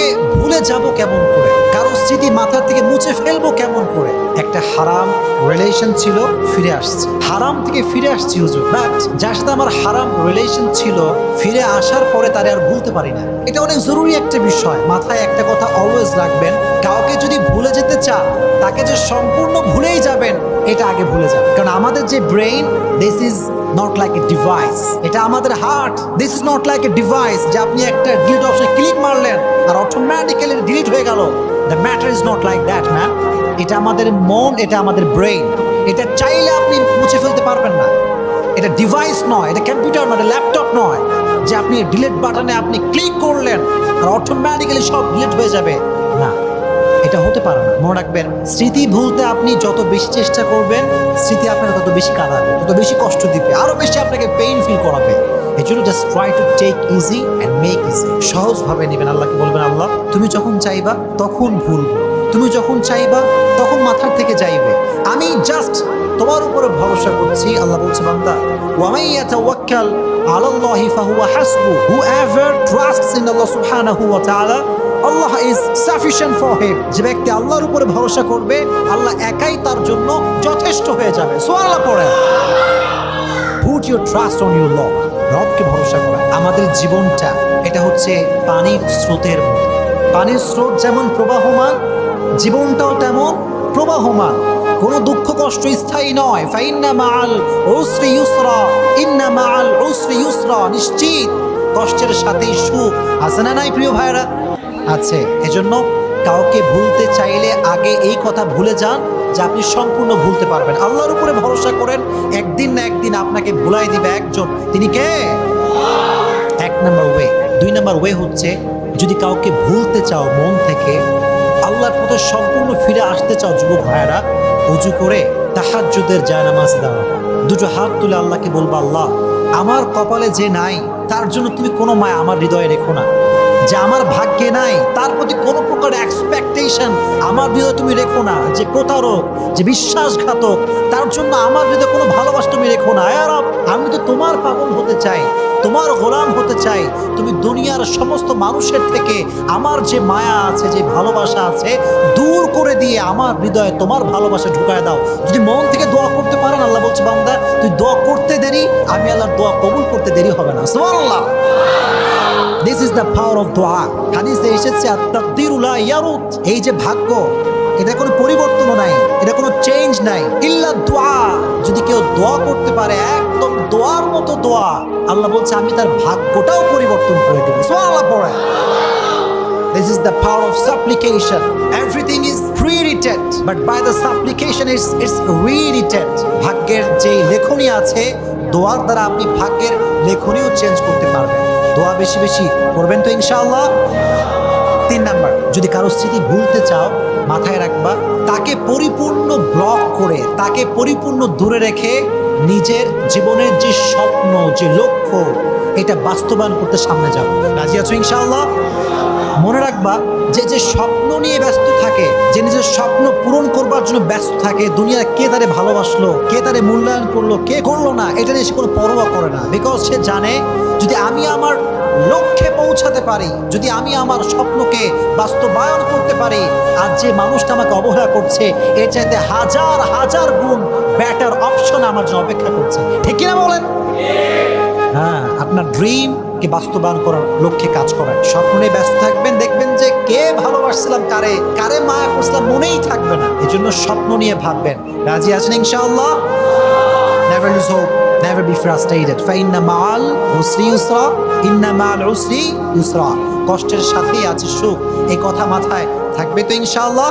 কাউকে ভুলে যাব কেমন করে, কারো স্মৃতি মাথা থেকে মুছে ফেলবো কেমন করে। একটা হারাম রিলেশন ছিল, ফিরে আসছে, হারাম থেকে ফিরে আসছি হুজুর, বাট যার সাথে আমার হারাম রিলেশন ছিল ফিরে আসার পরে তারে আর ভুলতে পারি না। এটা অনেক জরুরি একটা বিষয়। মাথায় একটা কথা অলওয়েজ রাখবেন, কাউকে যদি ভুলে যেতে চান তাকে যে সম্পূর্ণ ভুলেই যাবেন এটা আগে ভুলে যান। কারণ আমাদের যে brain, this is not like a device. এটা আমাদের heart, this is not like a device যে আপনি একটা ডিলিট অপশনে ক্লিক মারলেন আর অটোমেটিক্যালি ডিলিট হয়ে গেল। The matter is not like that man. এটা আমাদের মন, এটা আমাদের ব্রেইন। এটা চাইলে আপনি মুছে ফেলতে পারবেন না। এটা ডিভাইস নয়, এটা কম্পিউটার নয়, এটা ল্যাপটপ নয় যে আপনি ডিলিট বাটনে আপনি ক্লিক করলেন আর অটোমেটিক্যালি সব ডিলিট হয়ে যাবে। না, এটা হতে পারে না। মনে রাখবেন, স্মৃতি ভুলতে আপনি যত বেশি চেষ্টা করবেন স্মৃতি আপনাকে তত বেশি কাঁদাবে, তত বেশি কষ্ট দিবে, আরো বেশি আপনাকে পেইন ফিল করাবে। এই জন্য just try to take easy and make easy. সহজভাবে নেবেন। আল্লাহকে বলবেন, আল্লাহ তুমি যখন চাইবা তখন ভুলবো, তুমি যখন চাইবা তখন মাথার থেকে যাইবে, আমি জাস্ট তোমার উপরে ভরসা করছি। আল্লাহ বলছে, বান্দা ওয়ামান ইয়াতাওয়াক্কাল আলাল্লাহি ফাহুয়া হাসবু, whoever trusts in Allah subhanahu wa ta'ala, Allah is sufficient for him। যে ব্যক্তি আল্লাহর উপরে ভরসা করবে আল্লাহ একাই তার জন্য যথেষ্ট হয়ে যাবে। সুবহানাল্লাহ পড়ে। Put your trust on your Lord। রবকে ভরসা করা। আমাদের জীবনটা এটা হচ্ছে পানির স্রোতের মতো। পানির স্রোত যেমন প্রবাহমান, জীবনটাও তেমন প্রবাহমান। কোনো দুঃখ কষ্ট স্থায়ী নয়। ফাইন্না মাআল উসরি ইউসরা, ইন্না মাআল উসরি ইউসরা। নিশ্চিত কষ্টের সাথেই সুখ আছে না নাই প্রিয় ভাইরা? আছে। এজন্য কাউকে ভুলতে চাইলে আগে এই কথা ভুলে যান যে আপনি সম্পূর্ণ ভুলতে পারবেন। আল্লাহর উপরে ভরসা করেন, একদিন না একদিন আপনাকে ভুলাই দিবে একজন। তিনি কে? এক নম্বর ওয়ে। দুই নম্বর ওয়ে হচ্ছে, যদি কাউকে ভুলতে চাও মন থেকে, আল্লাহর পথে সম্পূর্ণ ফিরে আসতে চাও যুবক ভাইয়েরা, উজু করে তাহাজ্জুদের জায়নামাজ দাও, দুটো হাত তুলে আল্লাহকে বলবা, আল্লাহ আমার কপালে যে নাই তার জন্য তুমি কোনো মায়া আমার হৃদয়ে রেখো না। যে আমার ভাগ্যে নাই তার প্রতি কোনো প্রকার এক্সপেকটেশন আমার হৃদয়ে তুমি রেখো না। যে প্রতারক, যে বিশ্বাসঘাতক, তার জন্য আমার হৃদয়ে কোনো ভালোবাসা তুমি রেখো না। আয় রব, আমি তো তোমার পাগল হতে চাই, তোমার গোলাম হতে চাই। তুমি দুনিয়ার সমস্ত মানুষের থেকে আমার যে মায়া আছে, যে ভালোবাসা আছে, দূর করে দিয়ে আমার হৃদয়ে তোমার ভালোবাসা ঢুকায় দাও। যদি মন থেকে দোয়া করতে পারেন, আল্লাহ বলছে, বান্দা তুই দোয়া করতে দেরি, আমি আল্লাহর দোয়া কবুল করতে দেরি হবে না। সুবহানাল্লাহ। This is the power of দোয়া। হাদিসে এসেছে, আত-তাকদীরু লা ইয়ারুদ। এই যে ভাগ্য, এটা কোনো পরিবর্তনও নাই, এটা কোনো চেঞ্জ নাই, ইল্লা দোয়া। যদি কেউ দোয়া করতে পারে একদম দোয়ার মতো দোয়া, আল্লাহ বলছে আমি তার ভাগ্যটাও পরিবর্তন করে দেব। সুবহানাল্লাহ পড়ে। This is the power of supplication. Everything is pre-written, but by the supplication it's rewritten. ভাগ্যের যে লেখনী আছে, দোয়ার দ্বারা আপনি ভাগ্যের লেখনীও চেঞ্জ করতে পারবেন। দোয়া বেশি বেশি করবেন তো ইনশাআল্লাহ। 3 নাম্বার, যদি কারো স্মৃতি ভুলতে চাও, মাথায় রাখবা তাকে পরিপূর্ণ ব্লক করে, তাকে পরিপূর্ণ দূরে রেখে নিজের জীবনের যে স্বপ্ন, যে লক্ষ্য, এটা বাস্তবায়ন করতে সামনে যাও। রাজি আছো ইনশাআল্লাহ? মনে রাখবা যে যে স্বপ্ন নিয়ে ব্যস্ত থাকে, যে নিজের স্বপ্ন পূরণ করবার জন্য ব্যস্ত থাকে, দুনিয়ার কে তারে ভালোবাসলো, কে তারে মূল্যায়ন করলো, কে করলো না, এটা নিয়ে সে কোনো পরোয়া করে না। বিকজ সে জানে যদি আমি আমার লক্ষ্যে পৌঁছাতে পারি, যদি আমি আমার স্বপ্নকে বাস্তবায়ন করতে পারি, আর যে মানুষটা আমাকে অবহেলা করছে এর চাইতে হাজার হাজার গুণ বেটার অপশন আমার জন্য অপেক্ষা করছে। ঠিক কিনা বলেন? হ্যাঁ, আপনার ড্রিমকে বাস্তবায়ন করার লক্ষ্যে কাজ করেন, স্বপ্ন নিয়ে ব্যস্ত থাকবেন, দেখবেন যে কে ভালোবাসছিলাম, কারে কারে মায়া করছিলাম মনেই থাকবে না। এই জন্য স্বপ্ন নিয়ে ভাববেন। রাজি আছেন ইনশাআল্লাহ? Never lose hope, never be frustrated. فإن مع العسر يسرا, إن مع العسر يسرا। কষ্টের সাথেই আছে সুখ, এই কথা মাথায় থাকবে তো ইনশাআল্লাহ।